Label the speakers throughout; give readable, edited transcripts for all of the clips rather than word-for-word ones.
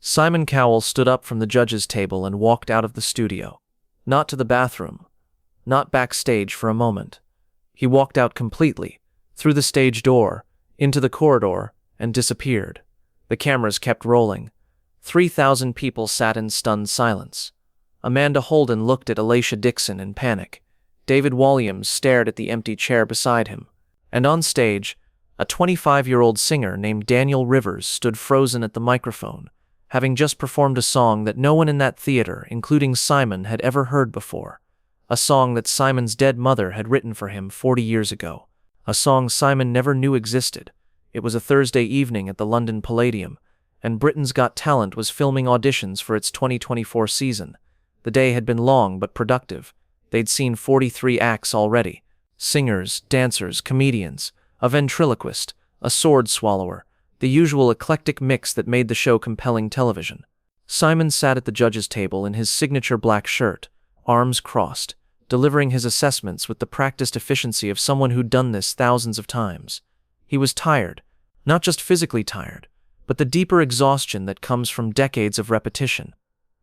Speaker 1: Simon Cowell stood up from the judge's table and walked out of the studio. Not to the bathroom. Not backstage for a moment. He walked out completely, through the stage door, into the corridor, and disappeared. The cameras kept rolling. 3,000 people sat in stunned silence. Amanda Holden looked at Alicia Dixon in panic. David Walliams stared at the empty chair beside him. And on stage, a 25-year-old singer named Daniel Rivers stood frozen at the microphone, having just performed a song that no one in that theater, including Simon, had ever heard before. A song that Simon's dead mother had written for him 40 years ago. A song Simon never knew existed. It was a Thursday evening at the London Palladium, and Britain's Got Talent was filming auditions for its 2024 season. The day had been long but productive. They'd seen 43 acts already. Singers, dancers, comedians, a ventriloquist, a sword swallower, the usual eclectic mix that made the show compelling television. Simon sat at the judge's table in his signature black shirt, arms crossed, delivering his assessments with the practiced efficiency of someone who'd done this thousands of times. He was tired, not just physically tired, but the deeper exhaustion that comes from decades of repetition.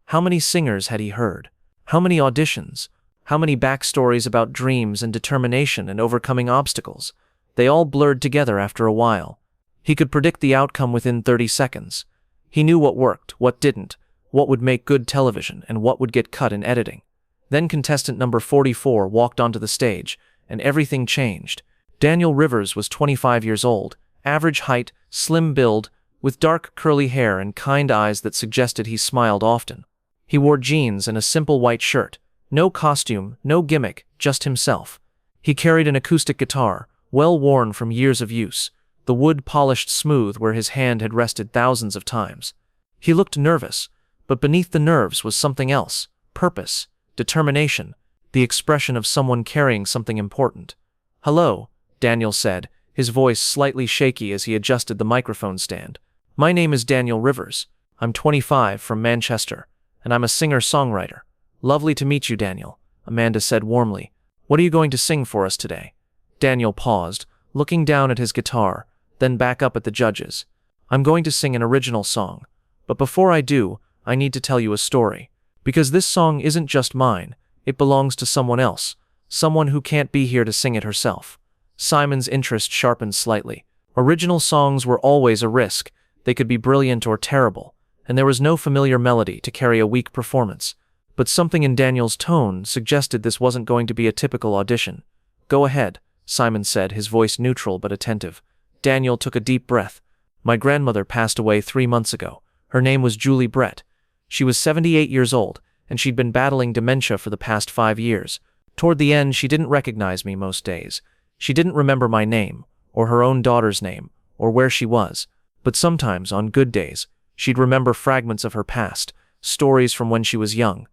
Speaker 1: How many singers had he heard? How many auditions? How many backstories about dreams and determination and overcoming obstacles? They all blurred together after a while. He could predict the outcome within 30 seconds. He knew what worked, what didn't, what would make good television, and what would get cut in editing. Then contestant number 44 walked onto the stage, and everything changed. Daniel Rivers was 25 years old, average height, slim build, with dark curly hair and kind eyes that suggested he smiled often. He wore jeans and a simple white shirt. No costume, no gimmick, just himself. He carried an acoustic guitar, well worn from years of use, the wood polished smooth where his hand had rested thousands of times. He looked nervous, but beneath the nerves was something else: purpose, determination, the expression of someone carrying something important. "Hello," Daniel said, his voice slightly shaky as he adjusted the microphone stand. "My name is Daniel Rivers. I'm 25 from Manchester, and I'm a singer-songwriter." "Lovely to meet you, Daniel," Amanda said warmly. "What are you going to sing for us today?" Daniel paused, looking down at his guitar, then back up at the judges. "I'm going to sing an original song. But before I do, I need to tell you a story. Because this song isn't just mine, it belongs to someone else, someone who can't be here to sing it herself." Simon's interest sharpened slightly. Original songs were always a risk. They could be brilliant or terrible, and there was no familiar melody to carry a weak performance. But something in Daniel's tone suggested this wasn't going to be a typical audition. "Go ahead," Simon said, his voice neutral but attentive. Daniel took a deep breath. "My grandmother passed away 3 months ago. Her name was Julie Brett. She was 78 years old, and she'd been battling dementia for the past 5 years. Toward the end, she didn't recognize me most days. She didn't remember my name, or her own daughter's name, or where she was. But sometimes, on good days, she'd remember fragments of her past, stories from when she was young."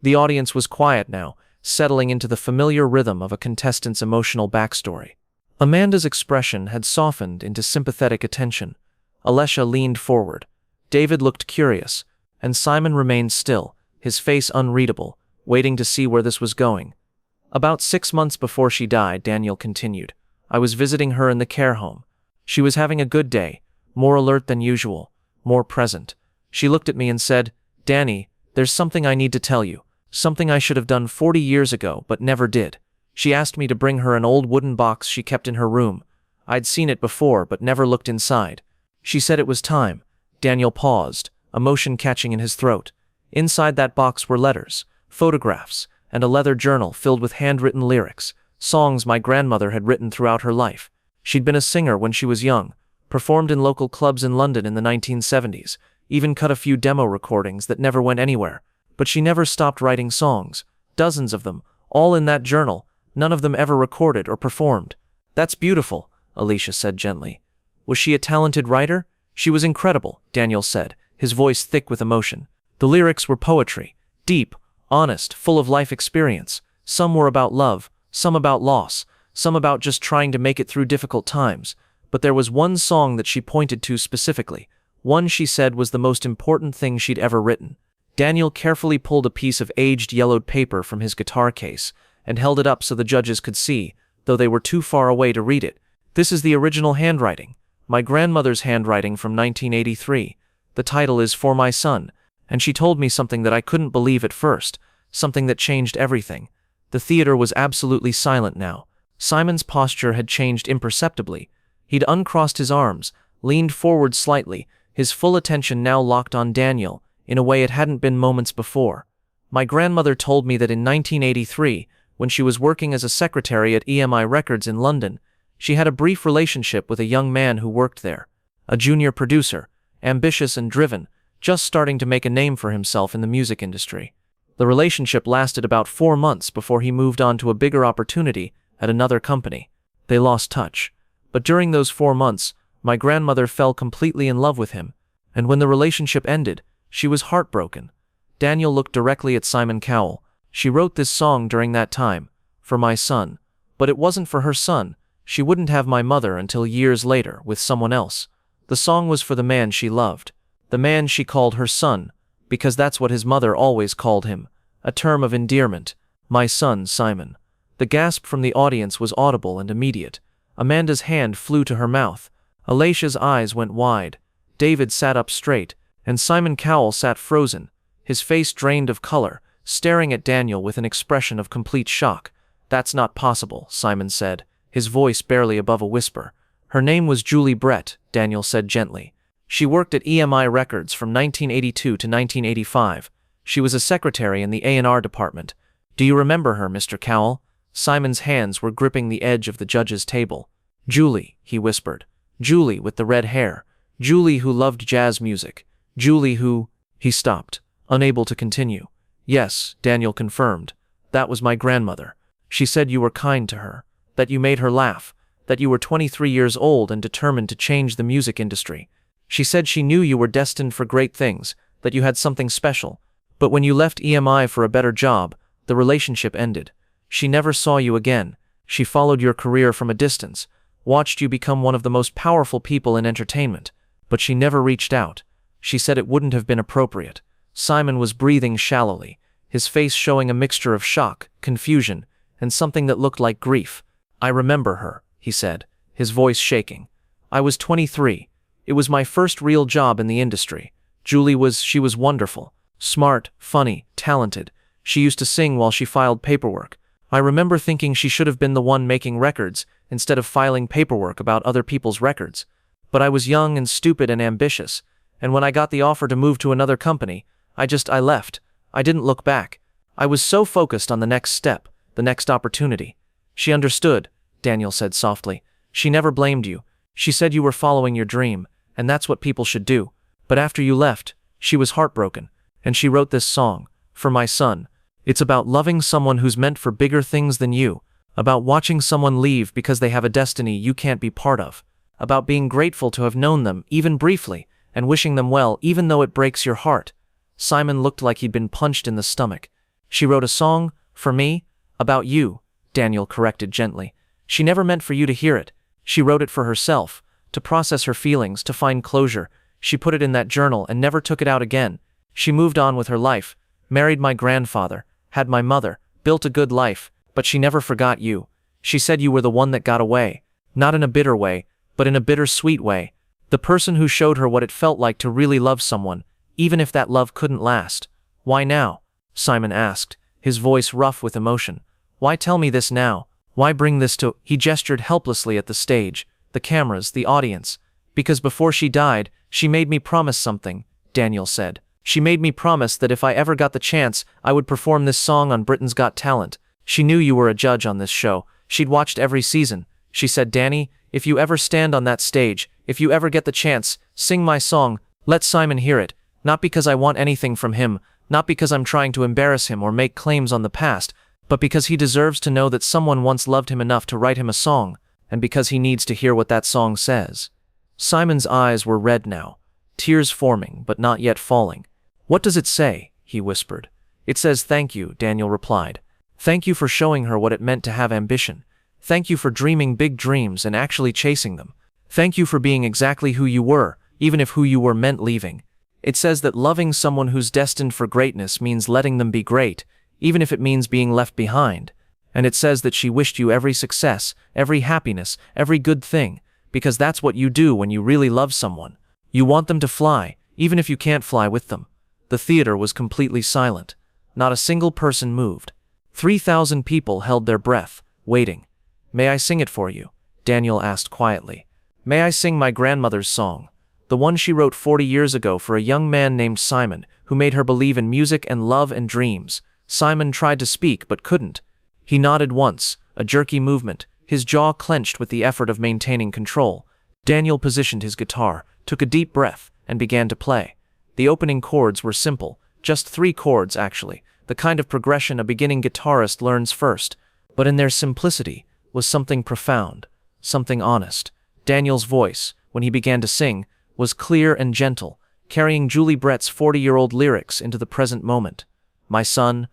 Speaker 1: The audience was quiet now, settling into the familiar rhythm of a contestant's emotional backstory. Amanda's expression had softened into sympathetic attention. Alicia leaned forward. David looked curious, and Simon remained still, his face unreadable, waiting to see where this was going. "About 6 months before she died," Daniel continued, "I was visiting her in the care home. She was having a good day, more alert than usual, more present. She looked at me and said, 'Danny, there's something I need to tell you. Something I should have done 40 years ago but never did.' She asked me to bring her an old wooden box she kept in her room. I'd seen it before but never looked inside. She said it was time." Daniel paused, emotion catching in his throat. Inside that box were letters, photographs, and a leather journal filled with handwritten lyrics, songs my grandmother had written throughout her life. She'd been a singer when she was young, performed in local clubs in London in the 1970s, even cut a few demo recordings that never went anywhere. But she never stopped writing songs, dozens of them, all in that journal, none of them ever recorded or performed. "That's beautiful," Alicia said gently. "Was she a talented writer?" "She was incredible," Daniel said, his voice thick with emotion. "The lyrics were poetry, deep, honest, full of life experience. Some were about love, some about loss, some about just trying to make it through difficult times. But there was one song that she pointed to specifically, one she said was the most important thing she'd ever written." Daniel carefully pulled a piece of aged yellowed paper from his guitar case and held it up so the judges could see, though they were too far away to read it. "This is the original handwriting, my grandmother's handwriting from 1983. The title is For My Son, and she told me something that I couldn't believe at first, something that changed everything. The theater was absolutely silent now. Simon's posture had changed imperceptibly. He'd uncrossed his arms, leaned forward slightly, his full attention now locked on Daniel, in a way it hadn't been moments before. My grandmother told me that in 1983, when she was working as a secretary at EMI Records in London, she had a brief relationship with a young man who worked there, a junior producer, ambitious and driven, just starting to make a name for himself in the music industry. The relationship lasted about 4 months before he moved on to a bigger opportunity at another company. They lost touch. But during those 4 months, my grandmother fell completely in love with him, and when the relationship ended, she was heartbroken. Daniel looked directly at Simon Cowell. She wrote this song during that time, for my son. But it wasn't for her son. She wouldn't have my mother until years later, with someone else. The song was for the man she loved, the man she called her son, because that's what his mother always called him, a term of endearment. My son, Simon. The gasp from the audience was audible and immediate. Amanda's hand flew to her mouth. Alicia's eyes went wide. David sat up straight, and Simon Cowell sat frozen, his face drained of color, staring at Daniel with an expression of complete shock. "That's not possible," Simon said, his voice barely above a whisper. "Her name was Julie Brett," Daniel said gently. "She worked at EMI Records from 1982 to 1985. She was a secretary in the A&R department. Do you remember her, Mr. Cowell?" Simon's hands were gripping the edge of the judge's table. "Julie," he whispered. "Julie with the red hair. Julie who loved jazz music. Julie who—" He stopped, unable to continue. "Yes," Daniel confirmed. "That was my grandmother. She said you were kind to her, that you made her laugh, that you were 23 years old and determined to change the music industry. She said she knew you were destined for great things, that you had something special. But when you left EMI for a better job, the relationship ended. She never saw you again. She followed your career from a distance, watched you become one of the most powerful people in entertainment, but she never reached out. She said it wouldn't have been appropriate." Simon was breathing shallowly, his face showing a mixture of shock, confusion, and something that looked like grief. "I remember her," he said, his voice shaking. "I was 23. It was my first real job in the industry. She was wonderful, smart, funny, talented. She used to sing while she filed paperwork. I remember thinking she should have been the one making records instead of filing paperwork about other people's records. But I was young and stupid and ambitious, and when I got the offer to move to another company, I left. I didn't look back. I was so focused on the next step, the next opportunity." "She understood," Daniel said softly. "She never blamed you. She said you were following your dream, and that's what people should do. But after you left, she was heartbroken, and she wrote this song, For My Son. It's about loving someone who's meant for bigger things than you, about watching someone leave because they have a destiny you can't be part of, about being grateful to have known them, even briefly, and wishing them well even though it breaks your heart." Simon looked like he'd been punched in the stomach. "She wrote a song, for me, about you," Daniel corrected gently. "She never meant for you to hear it. She wrote it for herself, to process her feelings, to find closure. She put it in that journal and never took it out again. She moved on with her life, married my grandfather, had my mother, built a good life, but she never forgot you. She said you were the one that got away, not in a bitter way, but in a bittersweet way. The person who showed her what it felt like to really love someone, even if that love couldn't last." "Why now?" Simon asked, his voice rough with emotion. "Why tell me this now? Why bring this to—" He gestured helplessly at the stage, the cameras, the audience. "Because before she died, she made me promise something," Daniel said. "She made me promise that if I ever got the chance, I would perform this song on Britain's Got Talent. She knew you were a judge on this show. She'd watched every season. She said, 'Danny, if you ever stand on that stage, if you ever get the chance, sing my song, let Simon hear it. Not because I want anything from him, not because I'm trying to embarrass him or make claims on the past, but because he deserves to know that someone once loved him enough to write him a song, and because he needs to hear what that song says.'" Simon's eyes were red now, tears forming but not yet falling. "What does it say?" he whispered. "It says thank you," Daniel replied. "Thank you for showing her what it meant to have ambition. Thank you for dreaming big dreams and actually chasing them. Thank you for being exactly who you were, even if who you were meant leaving. It says that loving someone who's destined for greatness means letting them be great, even if it means being left behind. And it says that she wished you every success, every happiness, every good thing, because that's what you do when you really love someone. You want them to fly, even if you can't fly with them. The theater was completely silent. Not a single person moved. 3,000 people held their breath, waiting. "May I sing it for you?" Daniel asked quietly. "May I sing my grandmother's song? The one she wrote 40 years ago for a young man named Simon, who made her believe in music and love and dreams." Simon tried to speak but couldn't. He nodded once, a jerky movement, his jaw clenched with the effort of maintaining control. Daniel positioned his guitar, took a deep breath, and began to play. The opening chords were simple, just 3 chords actually, the kind of progression a beginning guitarist learns first. But in their simplicity was something profound, something honest. Daniel's voice, when he began to sing, was clear and gentle, carrying Julie Brett's 40-year-old lyrics into the present moment. My son,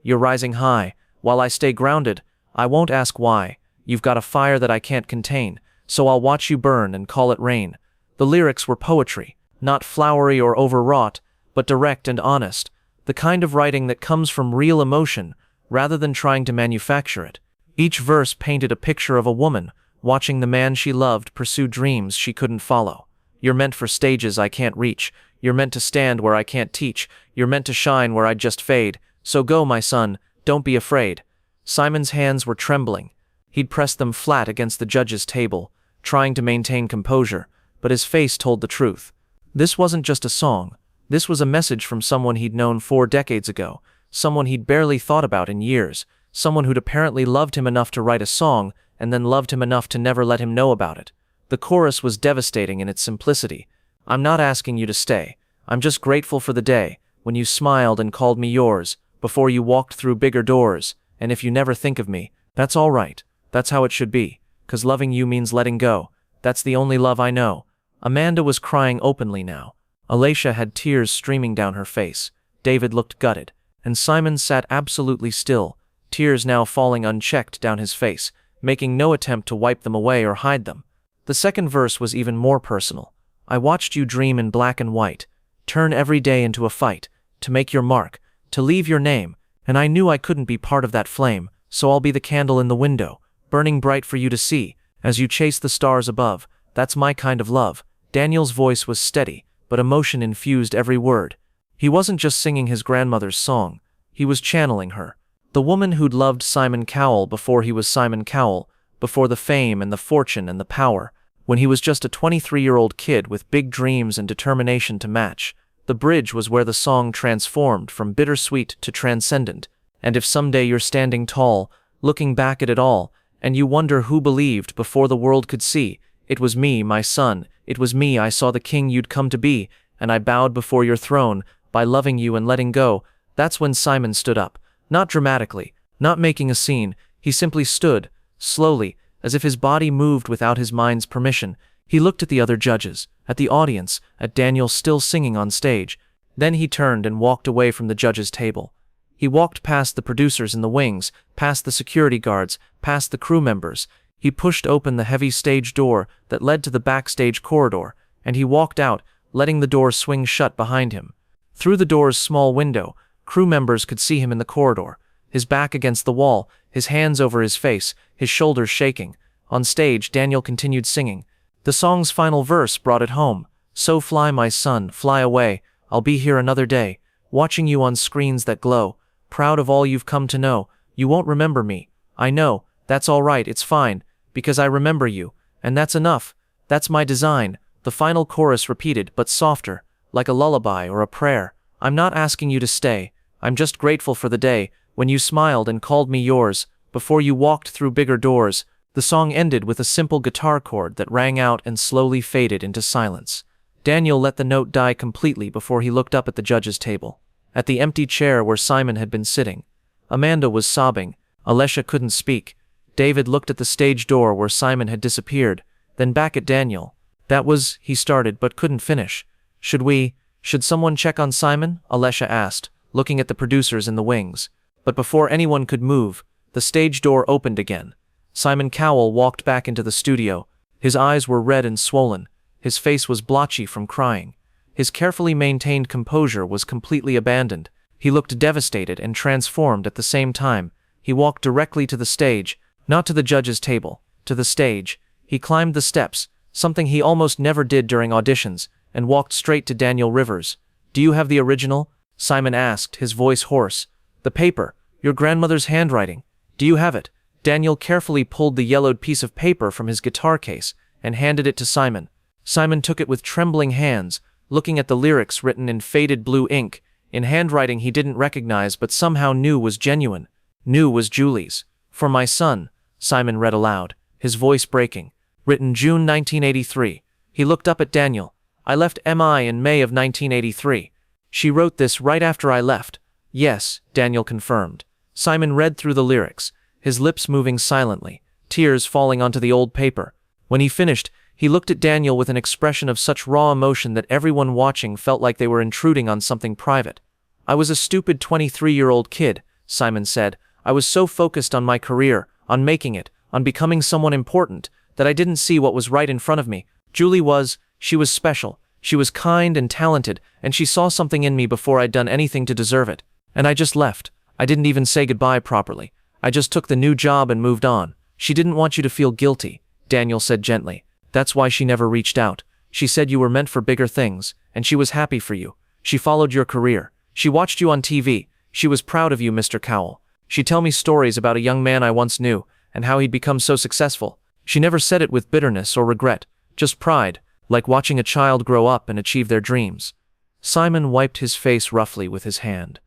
Speaker 1: you're rising high. While I stay grounded, I won't ask why. You've got a fire that I can't contain, so I'll watch you burn and call it rain." The lyrics were poetry, not flowery or overwrought, but direct and honest, the kind of writing that comes from real emotion, rather than trying to manufacture it. Each verse painted a picture of a woman, watching the man she loved pursue dreams she couldn't follow. "You're meant for stages I can't reach. You're meant to stand where I can't teach. You're meant to shine where I'd just fade. So go, my son, don't be afraid." Simon's hands were trembling. He'd pressed them flat against the judge's table, trying to maintain composure, but his face told the truth. This wasn't just a song. This was a message from someone he'd known 4 decades ago, someone he'd barely thought about in years, someone who'd apparently loved him enough to write a song and then loved him enough to never let him know about it. The chorus was devastating in its simplicity. "I'm not asking you to stay. I'm just grateful for the day when you smiled and called me yours, before you walked through bigger doors, and if you never think of me, that's all right. That's how it should be, 'cause loving you means letting go. That's the only love I know." Amanda was crying openly now. Alicia had tears streaming down her face. David looked gutted, and Simon sat absolutely still, tears now falling unchecked down his face, making no attempt to wipe them away or hide them. The second verse was even more personal. "I watched you dream in black and white, turn every day into a fight, to make your mark, to leave your name, and I knew I couldn't be part of that flame, so I'll be the candle in the window, burning bright for you to see, as you chase the stars above. That's my kind of love." Daniel's voice was steady, but emotion infused every word. He wasn't just singing his grandmother's song, he was channeling her. The woman who'd loved Simon Cowell before he was Simon Cowell, before the fame and the fortune and the power, when he was just a 23-year-old kid with big dreams and determination to match. The bridge was where the song transformed from bittersweet to transcendent. And if someday you're standing tall, looking back at it all, and you wonder who believed before the world could see, it was me, my son, it was me. I saw the king you'd come to be, and I bowed before your throne, by loving you and letting go. That's when Simon stood up, not dramatically, not making a scene. He simply stood, slowly, as if his body moved without his mind's permission. He looked at the other judges, at the audience, at Daniel still singing on stage. Then he turned and walked away from the judges' table. He walked past the producers in the wings, past the security guards, past the crew members. He pushed open the heavy stage door that led to the backstage corridor, and he walked out, letting the door swing shut behind him. Through the door's small window, crew members could see him in the corridor, his back against the wall, his hands over his face, his shoulders shaking. On stage, Daniel continued singing. The song's final verse brought it home. "So fly, my son, fly away. I'll be here another day, watching you on screens that glow, proud of all you've come to know. You won't remember me. I know, that's all right, it's fine, because I remember you, and that's enough. That's my design." The final chorus repeated, but softer, like a lullaby or a prayer. "I'm not asking you to stay. I'm just grateful for the day when you smiled and called me yours, before you walked through bigger doors." The song ended with a simple guitar chord that rang out and slowly faded into silence. Daniel let the note die completely before he looked up at the judge's table, at the empty chair where Simon had been sitting. Amanda was sobbing. Alicia couldn't speak. David looked at the stage door where Simon had disappeared, then back at Daniel. "That was," he started but couldn't finish. Should someone check on Simon?" Alicia asked, looking at the producers in the wings. But before anyone could move, the stage door opened again. Simon Cowell walked back into the studio. His eyes were red and swollen. His face was blotchy from crying. His carefully maintained composure was completely abandoned. He looked devastated and transformed at the same time. He walked directly to the stage, not to the judge's table, to the stage. He climbed the steps, something he almost never did during auditions, and walked straight to Daniel Rivers. "Do you have the original?" Simon asked, his voice hoarse. "The paper, your grandmother's handwriting. Do you have it?" Daniel carefully pulled the yellowed piece of paper from his guitar case and handed it to Simon. Simon took it with trembling hands, looking at the lyrics written in faded blue ink, in handwriting he didn't recognize but somehow knew was genuine, knew was Julie's. "For my son," Simon read aloud, his voice breaking. "Written June 1983. He looked up at Daniel. "I left EMI in May of 1983. She wrote this right after I left." "Yes," Daniel confirmed. Simon read through the lyrics, his lips moving silently, tears falling onto the old paper. When he finished, he looked at Daniel with an expression of such raw emotion that everyone watching felt like they were intruding on something private. "I was a stupid 23-year-old kid," Simon said. "I was so focused on my career, on making it, on becoming someone important, that I didn't see what was right in front of me. She was special. She was kind and talented, and she saw something in me before I'd done anything to deserve it. And I just left. I didn't even say goodbye properly. I just took the new job and moved on. She didn't want you to feel guilty," Daniel said gently. "That's why she never reached out. She said you were meant for bigger things, and she was happy for you. She followed your career. She watched you on TV. She was proud of you, Mr. Cowell. She'd tell me stories about a young man I once knew, and how he'd become so successful. She never said it with bitterness or regret, just pride, like watching a child grow up and achieve their dreams." Simon wiped his face roughly with his hand.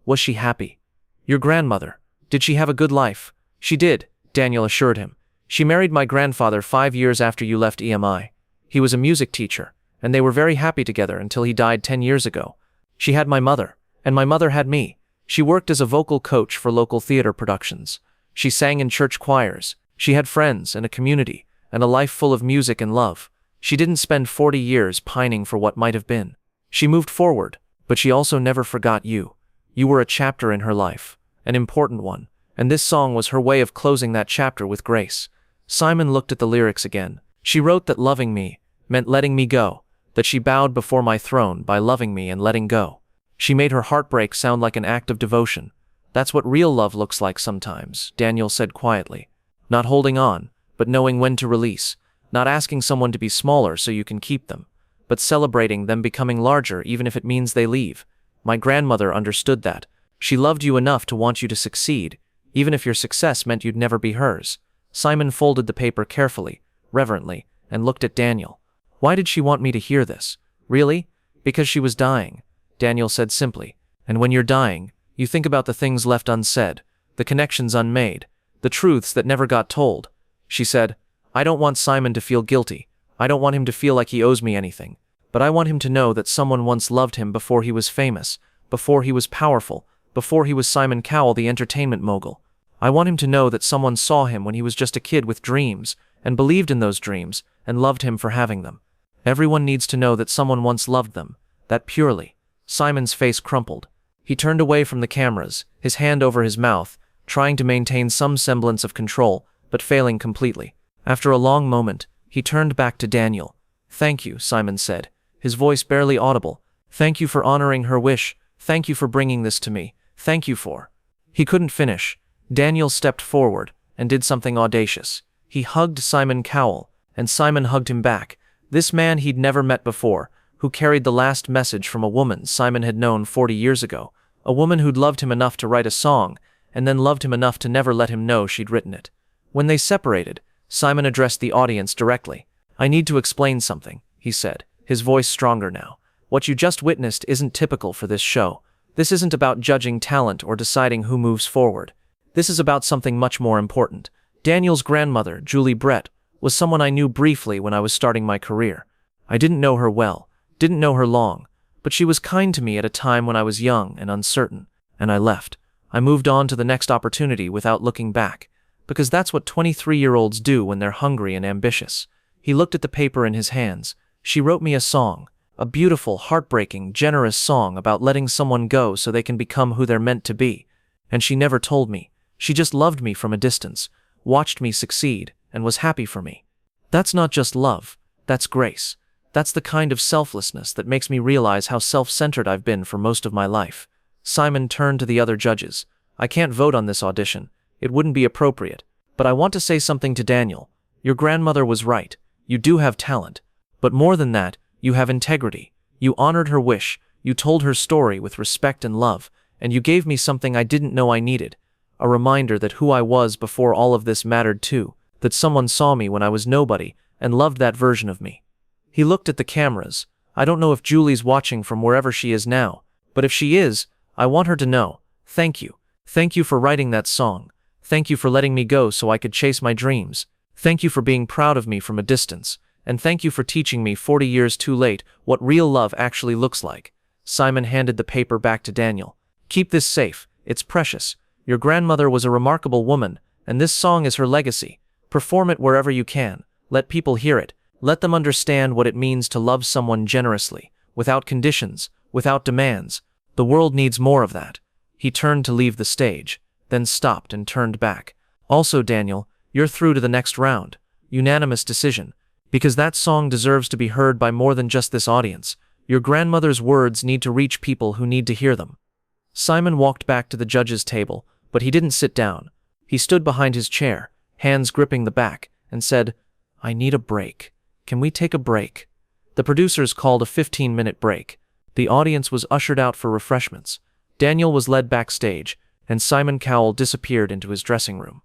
Speaker 1: Was she happy? "Your grandmother. Did she have a good life?" "She did," Daniel assured him. "She married my grandfather 5 years after you left EMI. He was a music teacher, and they were very happy together until he died 10 years ago. She had my mother, and my mother had me. She worked as a vocal coach for local theater productions. She sang in church choirs. She had friends and a community, and a life full of music and love. She didn't spend 40 years pining for what might have been. She moved forward, but she also never forgot you. You were a chapter in her life, an important one, and this song was her way of closing that chapter with grace." Simon looked at the lyrics again. "She wrote that loving me meant letting me go, that she bowed before my throne by loving me and letting go. She made her heartbreak sound like an act of devotion. That's what real love looks like sometimes," Daniel said quietly. "Not holding on, but knowing when to release. Not asking someone to be smaller so you can keep them, but celebrating them becoming larger even if it means they leave. My grandmother understood that. She loved you enough to want you to succeed, even if your success meant you'd never be hers." Simon folded the paper carefully, reverently, and looked at Daniel. "Why did she want me to hear this? Really? Because she was dying," Daniel said simply. "And when you're dying, you think about the things left unsaid, the connections unmade, the truths that never got told." She said, "I don't want Simon to feel guilty. I don't want him to feel like he owes me anything. But I want him to know that someone once loved him before he was famous, before he was powerful, before he was Simon Cowell, the entertainment mogul. I want him to know that someone saw him when he was just a kid with dreams, and believed in those dreams, and loved him for having them. Everyone needs to know that someone once loved them, that purely." Simon's face crumpled. He turned away from the cameras, his hand over his mouth, trying to maintain some semblance of control, but failing completely. After a long moment, he turned back to Daniel. "Thank you," Simon said, his voice barely audible. "Thank you for honoring her wish. Thank you for bringing this to me. Thank you for—" He couldn't finish. Daniel stepped forward and did something audacious. He hugged Simon Cowell, and Simon hugged him back. This man he'd never met before, who carried the last message from a woman Simon had known 40 years ago, a woman who'd loved him enough to write a song, and then loved him enough to never let him know she'd written it. When they separated, Simon addressed the audience directly. "I need to explain something," he said, his voice stronger now. "What you just witnessed isn't typical for this show. This isn't about judging talent or deciding who moves forward. This is about something much more important. Daniel's grandmother, Julie Brett, was someone I knew briefly when I was starting my career. I didn't know her well, didn't know her long, but she was kind to me at a time when I was young and uncertain, and I left. I moved on to the next opportunity without looking back, because that's what 23-year-olds do when they're hungry and ambitious." He looked at the paper in his hands. "She wrote me a song, a beautiful, heartbreaking, generous song about letting someone go so they can become who they're meant to be. And she never told me. She just loved me from a distance, watched me succeed, and was happy for me. That's not just love, that's grace. That's the kind of selflessness that makes me realize how self-centered I've been for most of my life." Simon turned to the other judges. "I can't vote on this audition. It wouldn't be appropriate. But I want to say something to Daniel. Your grandmother was right. You do have talent. But more than that, You have integrity. You honored her wish, you told her story with respect and love, and you gave me something I didn't know I needed. A reminder that who I was before all of this mattered too, that someone saw me when I was nobody, and loved that version of me." He looked at the cameras. "I don't know if Julie's watching from wherever she is now, but if she is, I want her to know. Thank you. Thank you for writing that song. Thank you for letting me go so I could chase my dreams. Thank you for being proud of me from a distance. And thank you for teaching me 40 years too late what real love actually looks like." Simon handed the paper back to Daniel. "Keep this safe. It's precious. Your grandmother was a remarkable woman, and this song is her legacy. Perform it wherever you can. Let people hear it. Let them understand what it means to love someone generously, without conditions, without demands. The world needs more of that." He turned to leave the stage, then stopped and turned back. "Also, Daniel, you're through to the next round. Unanimous decision. Because that song deserves to be heard by more than just this audience. Your grandmother's words need to reach people who need to hear them." Simon walked back to the judge's table, but he didn't sit down. He stood behind his chair, hands gripping the back, and said, "I need a break. Can we take a break?" The producers called a 15-minute break. The audience was ushered out for refreshments. Daniel was led backstage, and Simon Cowell disappeared into his dressing room.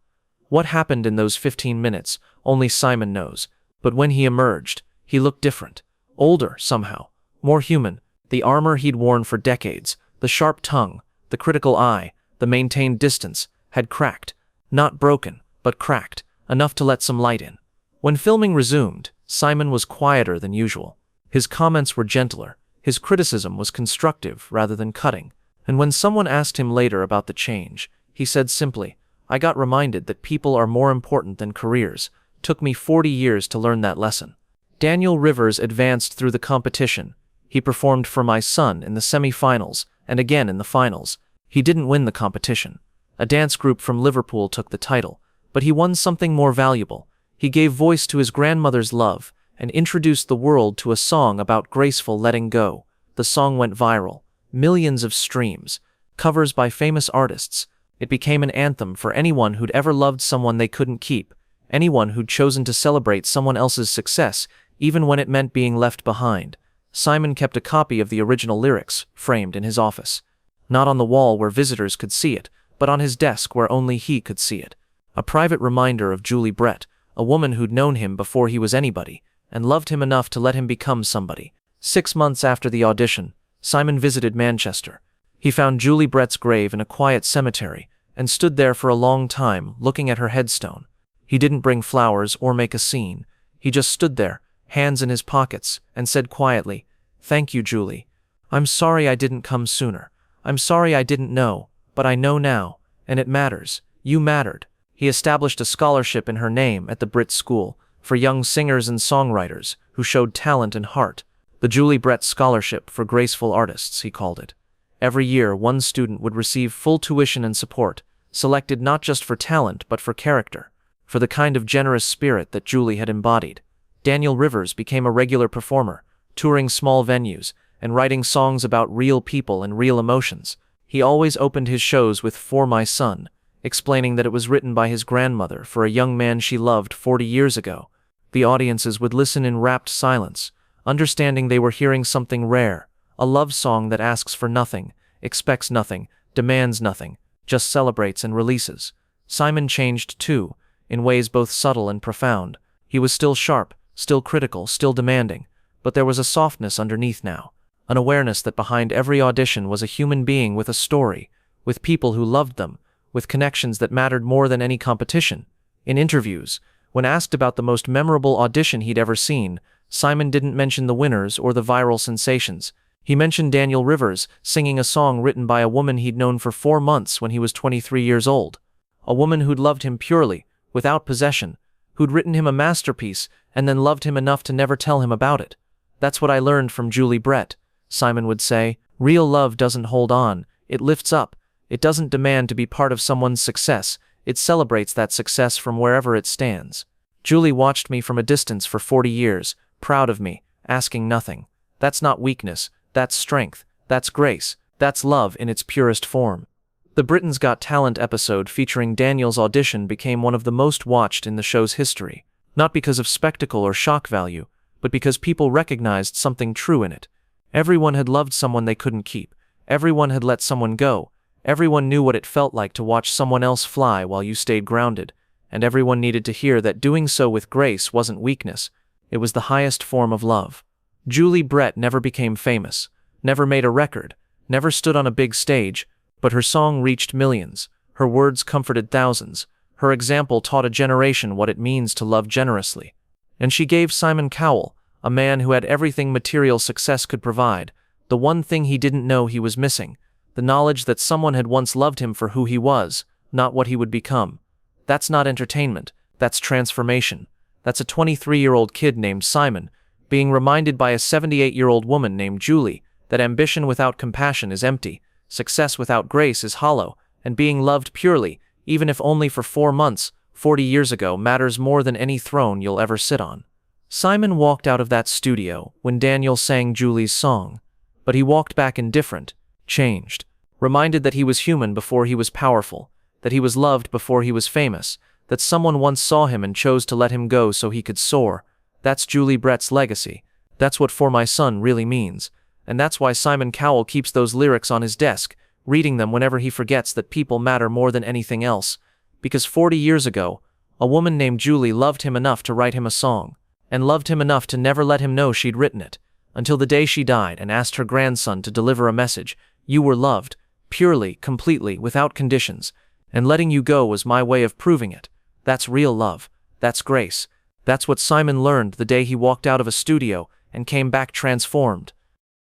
Speaker 1: What happened in those 15 minutes, only Simon knows. But when he emerged, he looked different. Older, somehow. More human. The armor he'd worn for decades, the sharp tongue, the critical eye, the maintained distance, had cracked. Not broken, but cracked, enough to let some light in. When filming resumed, Simon was quieter than usual. His comments were gentler. His criticism was constructive rather than cutting. And when someone asked him later about the change, he said simply, "I got reminded that people are more important than careers. Took me 40 years to learn that lesson." Daniel Rivers advanced through the competition. He performed for My Son in the semi-finals, and again in the finals. He didn't win the competition. A dance group from Liverpool took the title, but he won something more valuable. He gave voice to his grandmother's love, and introduced the world to a song about graceful letting go. The song went viral. Millions of streams. Covers by famous artists. It became an anthem for anyone who'd ever loved someone they couldn't keep. Anyone who'd chosen to celebrate someone else's success, even when it meant being left behind. Simon kept a copy of the original lyrics, framed in his office. Not on the wall where visitors could see it, but on his desk where only he could see it. A private reminder of Julie Brett, a woman who'd known him before he was anybody, and loved him enough to let him become somebody. 6 months after the audition, Simon visited Manchester. He found Julie Brett's grave in a quiet cemetery, and stood there for a long time, looking at her headstone. He didn't bring flowers or make a scene. He just stood there, hands in his pockets, and said quietly, "Thank you, Julie. I'm sorry I didn't come sooner. I'm sorry I didn't know, but I know now, and it matters. You mattered." He established a scholarship in her name at the Brit School for young singers and songwriters who showed talent and heart. The Julie Brett Scholarship for Graceful Artists, he called it. Every year, one student would receive full tuition and support, selected not just for talent but for character, for the kind of generous spirit that Julie had embodied. Daniel Rivers became a regular performer, touring small venues and writing songs about real people and real emotions. He always opened his shows with "For My Son," explaining that it was written by his grandmother for a young man she loved 40 years ago. The audiences would listen in rapt silence, understanding they were hearing something rare, a love song that asks for nothing, expects nothing, demands nothing, just celebrates and releases. Simon changed too, in ways both subtle and profound. He was still sharp, still critical, still demanding, but there was a softness underneath now, an awareness that behind every audition was a human being with a story, with people who loved them, with connections that mattered more than any competition. In interviews, when asked about the most memorable audition he'd ever seen, Simon didn't mention the winners or the viral sensations. He mentioned Daniel Rivers singing a song written by a woman he'd known for 4 months when he was 23 years old. A woman who'd loved him purely, without possession, who'd written him a masterpiece and then loved him enough to never tell him about it. "That's what I learned from Julie Brett," Simon would say. "Real love doesn't hold on, it lifts up. It doesn't demand to be part of someone's success, it celebrates that success from wherever it stands." Julie watched me from a distance for 40 years, proud of me, asking nothing. That's not weakness, that's strength, that's grace, that's love in its purest form. The Britain's Got Talent episode featuring Daniel's audition became one of the most watched in the show's history, not because of spectacle or shock value, but but because people recognized something true in it. Everyone had loved someone they couldn't keep. Everyone had let someone go. Everyone knew what it felt like to watch someone else fly while you stayed grounded. And everyone needed to hear that doing so with grace wasn't weakness. It was the highest form of love. Julie Brett never became famous, never made a record, never stood on a big stage, but her song reached millions. Her words comforted thousands. Her example taught a generation what it means to love generously. And she gave Simon Cowell, a man who had everything material success could provide, the one thing he didn't know he was missing, the knowledge that someone had once loved him for who he was, not what he would become. That's not entertainment, that's transformation. That's a 23-year-old kid named Simon, being reminded by a 78-year-old woman named Julie that ambition without compassion is empty, success without grace is hollow, and being loved purely, even if only for 4 months, 40 years ago, matters more than any throne you'll ever sit on. Simon walked out of that studio when Daniel sang Julie's song, but he walked back indifferent, changed, reminded that he was human before he was powerful, that he was loved before he was famous, that someone once saw him and chose to let him go so he could soar. That's Julie Brett's legacy. That's what For My Son really means. And that's why Simon Cowell keeps those lyrics on his desk, reading them whenever he forgets that people matter more than anything else. Because 40 years ago, a woman named Julie loved him enough to write him a song, and loved him enough to never let him know she'd written it, until the day she died and asked her grandson to deliver a message. You were loved, purely, completely, without conditions, and letting you go was my way of proving it. That's real love. That's grace. That's what Simon learned the day he walked out of a studio and came back transformed.